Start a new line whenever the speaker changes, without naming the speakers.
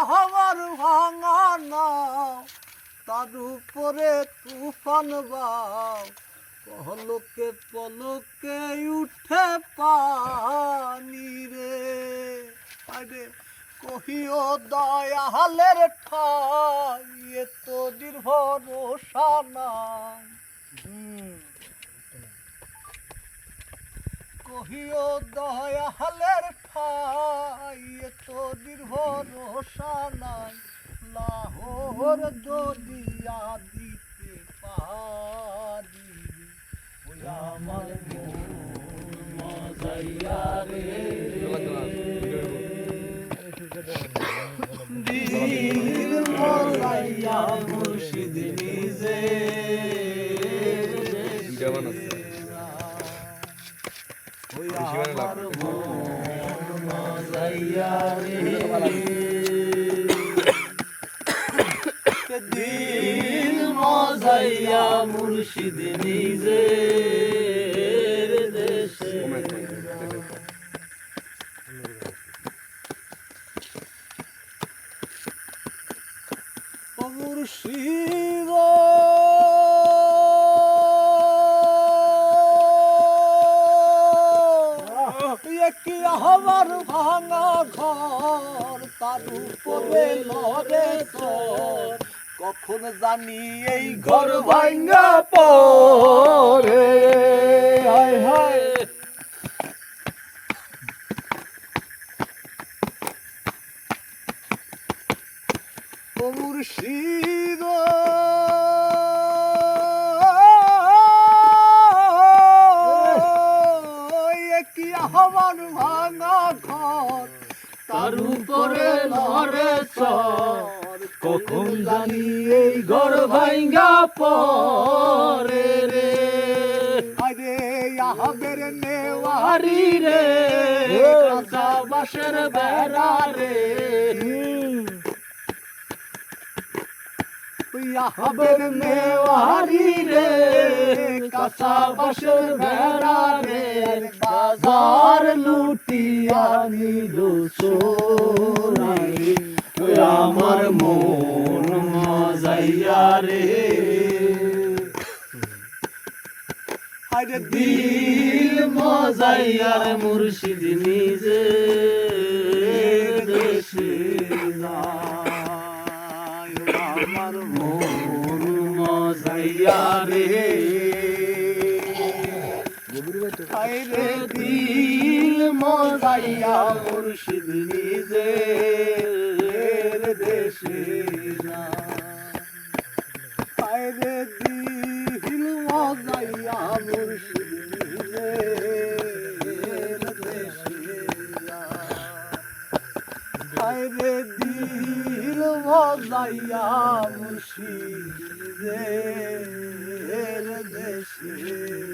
হওয়ার ভাঙা নাও তার উপরে তুফান বাও পলকে পলকে উঠে পানি রে আরে কহিও দয়ালের ঠাই এত ভরসা নাই কহিও দয়ালের ঠাই এত ভরসা নাই লাহোর দরিয়া দিতে পারি ওই আমার মজাইয়া রে দিল মজাইয়া মুর্শিদ নিজে ওই আমার মজাইয়া রে দিল মজাইয়া মুর্শিদ নিজে দেশে মুর্শিদ কি আমার ভাঙা ঘর তার উপরে লড়ে চর কখন জানি এই ঘর ভাঙা পড়ে হায় হায় ও মুর্শিদ কি আমার ভাঙা ঘর তার উপরে লড়ে চর কখন জানি এই ঘর ভাঙ্গা পরে রে আরে আহাবের নেওয়ারি রে কাঁচা বাঁশের বেড়া রে আহাবের নেওয়ারি রে কাঁচা বাঁশের বেড়া রে বাজার লুটিয়া নিল সোনাই আমার মন মজাইয়া রে আরে দিল মজাইয়ার মুর্শিদ নিজে দেশে যায় আমার মন মজাইয়া রে আরে দিল মজাইয়া মুর্শিদ নিজে দেশে আরে দিল মজাইয়া মুর্শিদ নিজে দেশে আরে দিল মজাইয়া মুর্শিদ দেশে